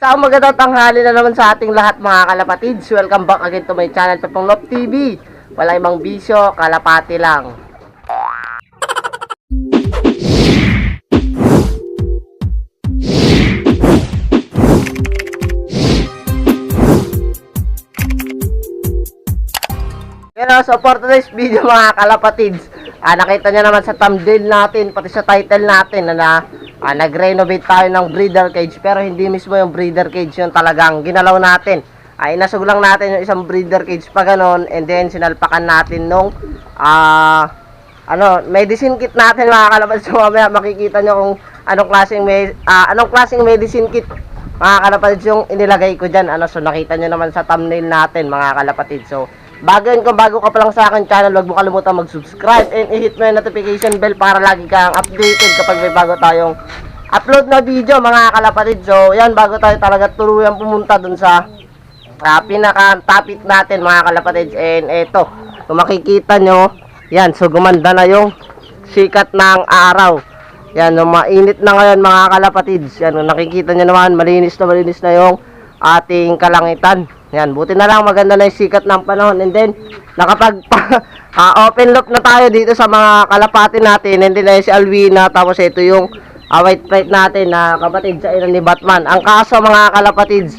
Isang magandang tanghali na naman sa ating lahat mga kalapatids. Welcome back again to my channel, Pepong Love TV. Wala ibang bisyo, kalapati lang. Pero so for today's video mga kalapatids, nakita nyo naman sa thumbnail natin, pati sa title natin na nag-renovate tayo ng breeder cage. Pero hindi mismo yung breeder cage yung talagang ginalaw natin. Inasug lang natin yung isang breeder cage pa ganon, and then sinalpakan natin nung medicine kit natin mga kalapatids. So mamaya makikita nyo kung anong klaseng medicine kit mga kalapatids yung inilagay ko dyan. So nakita nyo naman sa thumbnail natin mga kalapatids. So bago ka pa lang sa akin channel, huwag mo kalimutan mag-subscribe and i-hit mo yung notification bell para lagi kang updated kapag may bago tayong upload na video mga kalapatid. So yan, bago tayo talaga tuluyang pumunta dun sa pinaka-topic natin mga kalapatid. And eto, kung makikita nyo, yan, so gumanda na yung sikat ng araw. Yan, no, mainit na ngayon mga kalapatids. Yan, kung nakikita nyo naman, malinis na yung ating kalangitan. Yan, buti na lang maganda na yung sikat ng panahon. And then, open loop na tayo dito sa mga kalapati natin. And then, si Alwina. Tapos, ito yung white pride natin na kapatid sa ina ni Batman. Ang kaso, mga kalapatids,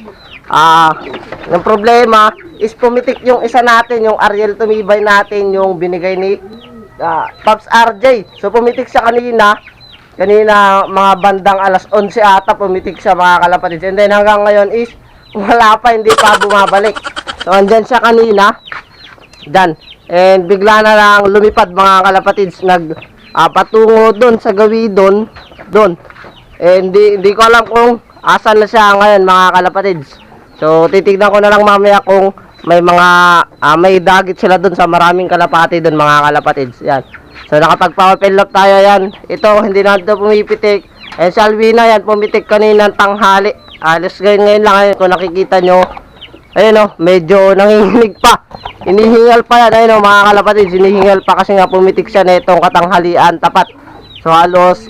yung problema is pumitik yung isa natin, yung Ariel Tumibay natin, yung binigay ni Pops RJ. So, pumitik siya kanina mga bandang alas 11 ata, pumitik siya mga kalapatids. And then, hanggang ngayon is wala pa, hindi pa bumabalik. So andyan siya kanina dyan, and bigla na lang lumipad mga kalapatids, patungo doon sa gawidon doon, and hindi ko alam kung asan na siya ngayon mga kalapatids. So titignan ko na lang mamaya kung may dagit sila doon sa maraming kalapati doon mga kalapatids. Yan, so nakapag-power lock tayo. Yan, ito hindi na ito pumipitik. And si Alwina yan, pumitik kanina ng tanghali. Alas ngayon lang, kung nakikita nyo, ayun medyo nanginginig pa, hinihingal pa yan. Ayun mga kalapatids, hinihingal pa kasi nga pumitik siya nitong katanghalian tapat. So halos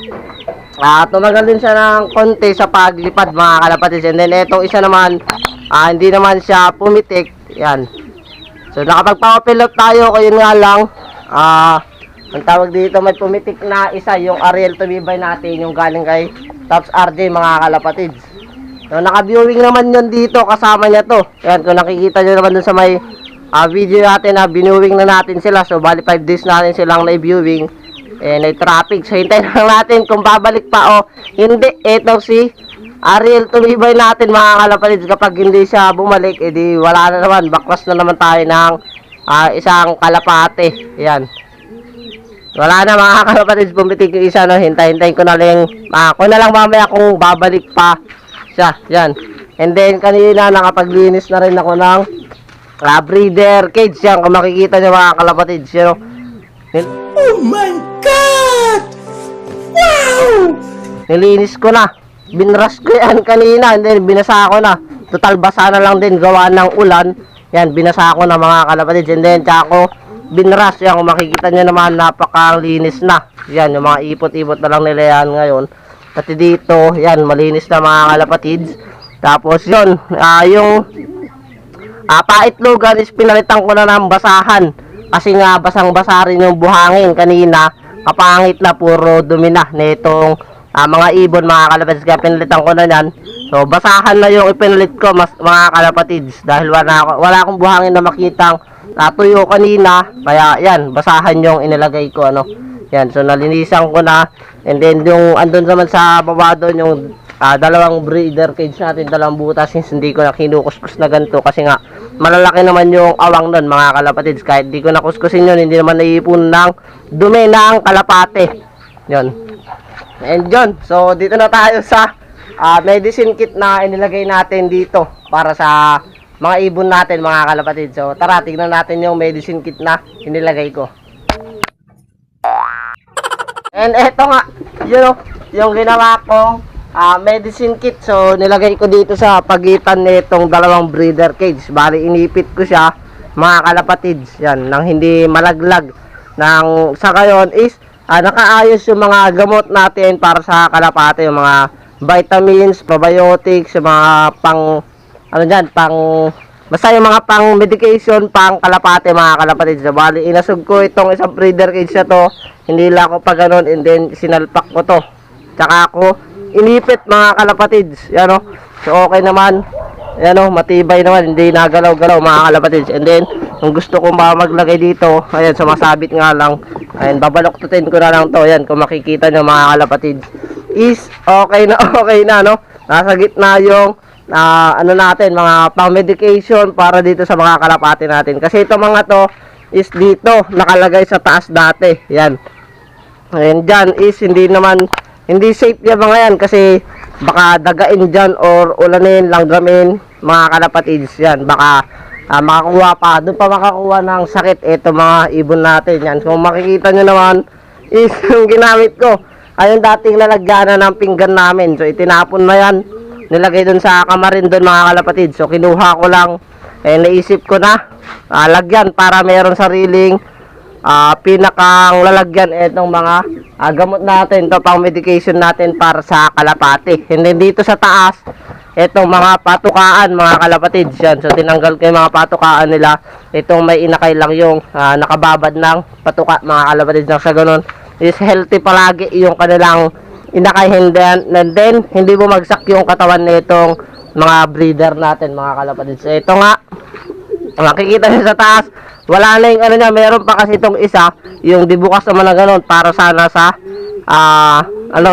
tumagal din siya ng konti sa paglipad mga kalapatids. And then itong isa naman, hindi naman siya pumitik. Yan, so nakapag-power tayo. Kaya nga lang, ang tawag dito, may pumitik na isa, yung Ariel Tumibay natin, yung galing kay Pops RJ mga kalapatids. So, naka-viewing naman yun dito, kasama niya to. Ayan, kung nakikita nyo naman dun sa may video natin na binuwing na natin sila. So, bali 5 days natin silang na-viewing. May traffic. So, hintayin lang natin kung babalik pa o hindi. Ito si Ariel Tumibay natin mga kalapatids. Kapag hindi siya bumalik, edi wala na naman. Baklas na naman tayo ng isang kalapate. Ayan. Wala na mga kalapatids, pumitik yung isa. Hintayin ko na lang. Kung na lang mamaya kung babalik pa siya. Yan. And then kanina nakapaglinis na rin ako ng breeder cage. Yan, kung makikita nyo mga kalapatids, oh my God! Wow! Nilinis ko na, binrush ko yan kanina, and then binasa ko na. Total basa na lang din, gawa ng ulan. Yan, binasa ko na mga kalapatids, and then tsaka ko binrush. Yan, kung makikita nyo naman, napakalinis na. Yan, yung mga ipot-ipot na lang nila yan ngayon. Pati dito, yan, malinis na mga kalapatids. Tapos yun, yung paitlogan is pinalitan ko na ng basahan. Kasi nga, basang-basa rin yung buhangin kanina. Kapangit na, puro dumi na nitong mga ibon mga kalapatids. Kaya pinalitan ko na yan. So, basahan na yung ipinalit ko mga kalapatids. Dahil wala akong buhangin na makitang tuyo kanina. Kaya yan, basahan yung inilagay ko. Yan, so nalinisan ko na. And then yung andun naman sa baba doon, yung dalawang breeder cage natin, dalawang butas, since hindi ko na kinukuskus na ganito. Kasi nga, malalaki naman yung awang doon mga kalapatids. Kahit hindi ko na kuskusin yun, hindi naman naipon ng dumi ng kalapate. Yun. And yun, so dito na tayo sa medicine kit na inilagay natin dito para sa mga ibon natin mga kalapatids. So tara, tignan natin yung medicine kit na inilagay ko. And eto nga, yung ginawa kong medicine kit. So nilagay ko dito sa pagitan nitong dalawang breeder cage. Bali inipit ko siya mga kalapatids. Yan, nang hindi malaglag. Sa ngayon is nakaayos yung mga gamot natin para sa kalapate, yung mga vitamins, probiotics, yung mga pang ano dyan, basta yung mga pang medication, pang kalapate mga kalapatids. So, bali, inasog ko itong isang breeder cage na to, hindi lang ako pa ganun, and then sinalpak ko to, tsaka ako inipit mga kalapatids, yan o. So okay naman, yan o, matibay naman, hindi nagalaw-galaw mga kalapatids. And then kung gusto ko maglagay dito, ayan, sumasabit nga lang, ayan, babaloktutin ko na lang to, ayan, kung makikita nyo mga kalapatids, is okay na no, nasa gitna yung ano natin, mga pang medication para dito sa mga kalapati natin, kasi ito mga to is dito nakalagay sa taas dati, yan. Ayan, dyan is hindi safe yan mga yan, kasi baka dagain dyan or ulanin, langgamin mga kalapatids, yan, baka makakuha pa, doon pa makakuha ng sakit ito mga ibon natin, yan. Kung makikita nyo naman is yung ginamit ko ay yung dating lalagyanan ng pinggan namin, so itinapon na yan, nilagay doon sa kamarin doon mga kalapatids. So kinuha ko lang, naisip ko na lagyan para mayroon sariling pinakang lalagyan itong mga gamot natin, to pang medication natin para sa kalapati. Hindi dito sa taas itong mga patukaan mga kalapatids, yan. So tinanggal ko yung mga patukaan nila, itong may inakay lang yung nakababad ng patuka mga kalapatids, nang sa ganun is healthy palagi yung kanilang inakay, and then hindi bumagsak yung katawan nitong mga breeder natin mga kalapatids. So ito nga, makikita nyo sa taas, wala na yung ano niya, meron pa kasi itong isa, yung dibukas naman na ganun, para sana sa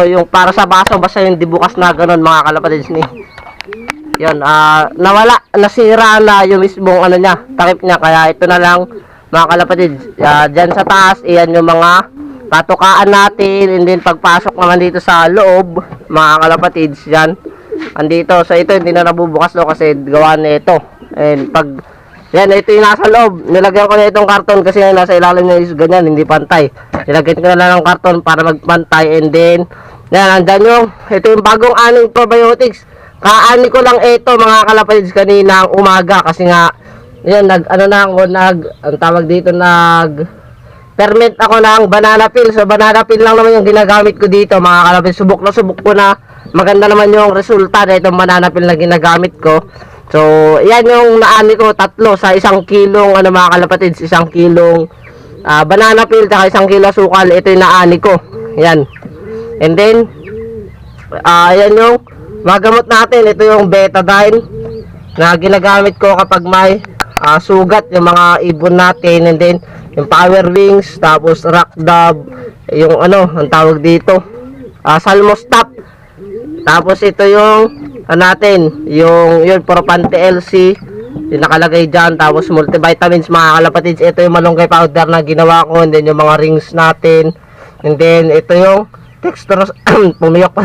yung para sa baso, basta yung dibukas na ganun mga kalapatids ni. Yun, nawala, nasira na yung mismong ano niya, takip niya, kaya ito na lang mga kalapatids. Dyan sa taas, iyan yung mga patukaan natin, and then pagpasok naman dito sa loob mga kalapatids, yan, andito, so ito hindi na nabubukas lo kasi gawa na ito. And pag yan, ito yung nasa loob, nilagyan ko na itong karton kasi yung nasa ilalim niya is ganyan, hindi pantay. Nilagyan ko na lang ng karton para magpantay, and then yan, andyan yung, ito yung bagong aning probiotics. Kaani ko lang ito mga kalapatids kaninang umaga, kasi nga yan, ang tawag dito, ferment ako ng banana peel. So banana peel lang naman yung ginagamit ko dito mga kalapatids. Subok ko na, maganda naman yung resulta na itong banana peel na ginagamit ko. So yan yung naani ko, 3 sa 1 kilong mga kalapatids, 1 kilong banana peel, tsaka 1 kilo sukal. Ito yung naani ko, yan. And then yan yung magamot natin, ito yung betadine na ginagamit ko kapag may sugat yung mga ibon natin. And then yung power wings, tapos rock dove, yung ang tawag dito, salmostop. Tapos ito yung natin, yung Propante LC, yung nakalagay dyan. Tapos multivitamins mga kalapatids, ito yung malunggay powder na ginawa ko. And then yung mga rings natin, and then ito yung dextrose pumiyok pa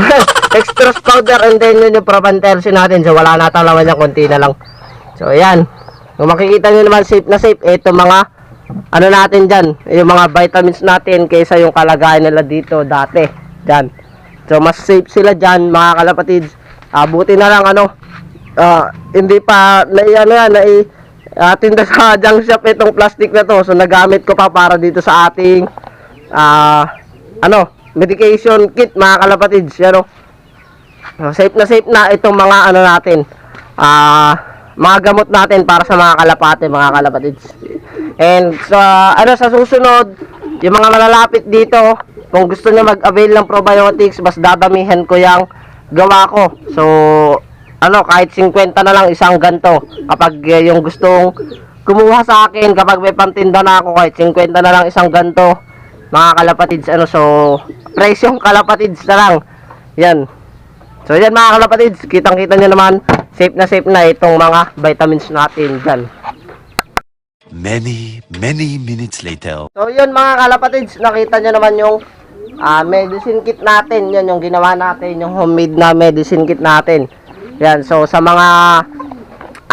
dextrose powder, and then yun yung Propante LC natin. So wala na ito naman yan, konti na lang. So ayan, kung makikita nyo naman, safe na safe ito mga natin dyan, yung mga vitamins natin, kaysa yung kalagayan nila dito dati dyan. So mas safe sila dyan mga kalapatids. Buti na lang hindi pa tinda sa junk shop itong plastic na to. So nagamit ko pa para dito sa ating medication kit mga kalapatids, safe na itong mga natin, mga gamot natin para sa mga kalapate mga kalapatids. And sa susunod, yung mga malalapit dito, kung gusto niyo mag-avail ng probiotics, mas dadamihan ko yung gawa ko. So kahit 50 na lang isang ganto, kapag yung gustong kumuha sa akin, kapag may pantinda na ako, kahit 50 na lang isang ganto mga kalapatids. So presyong kalapatids na lang yan. So yan mga kalapatids, kitang-kita nyo naman, safe na itong mga vitamins natin dyan. Many minutes later. So yun mga kalapatids, nakita nyo naman yung medicine kit natin. Yan yung ginawa natin, yung homemade na medicine kit natin. Yan, so sa mga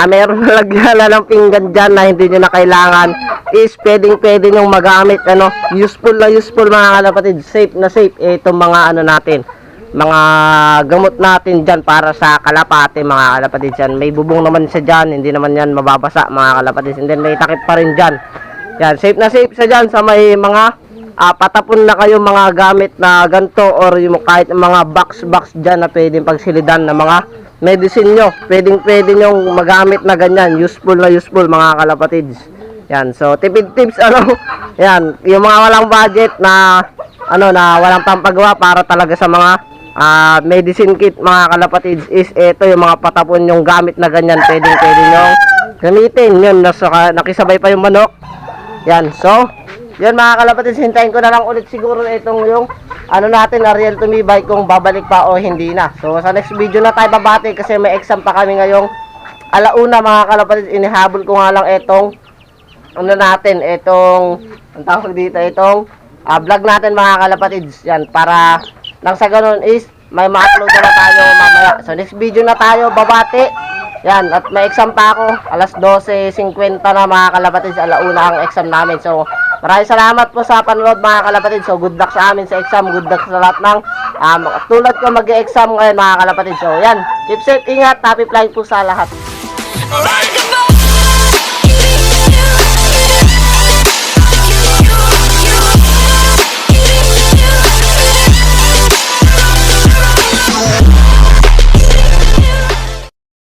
meron na lagyan ng pinggan dyan na hindi nyo na kailangan, is pwede nyo magamit. Useful mga kalapatids, safe na safe itong mga natin, mga gamot natin dyan para sa kalapate mga kalapatids. Yan, may bubong naman siya dyan, hindi naman yan mababasa mga kalapatids. And then may takip pa rin dyan. Yan, safe na safe siya dyan sa may mga patapon na kayo mga gamit na ganto or yung kahit mga box dyan na pwedeng pagsilidan na mga medicine nyo. Pwede nyo magamit na ganyan. Useful mga kalapatids. Yan. So, tipid tips, yan. Yung mga walang budget na, na walang pampagawa para talaga sa mga medicine kit mga kalapatids is ito yung mga patapon yung gamit na ganyan. Pwede nyo gamitin. Yun, nakisabay pa yung manok. Yan. So, yan mga kalapatids, hintayin ko na lang ulit siguro itong yung natin, Ariel tumibay kung babalik pa o hindi na. So sa next video na tayo babati kasi may exam pa kami ngayong alauna mga kalapatids. Inihabol ko nga lang itong ang tawag dito, itong vlog natin mga kalapatids. Yan, para nang sa ganun is may ma-upload na tayo mamaya. So next video na tayo babati. Yan, at may exam pa ako. Alas 12:50 na mga kalapatids, alauna ang exam namin. So maraming salamat po sa panonood mga kalapatids. So good luck sa amin sa exam, good luck sa lahat ng tulad ko mag-exam ngayon mga kalapatids. So yan, keep safe, ingat, happy flying po sa lahat. Alright.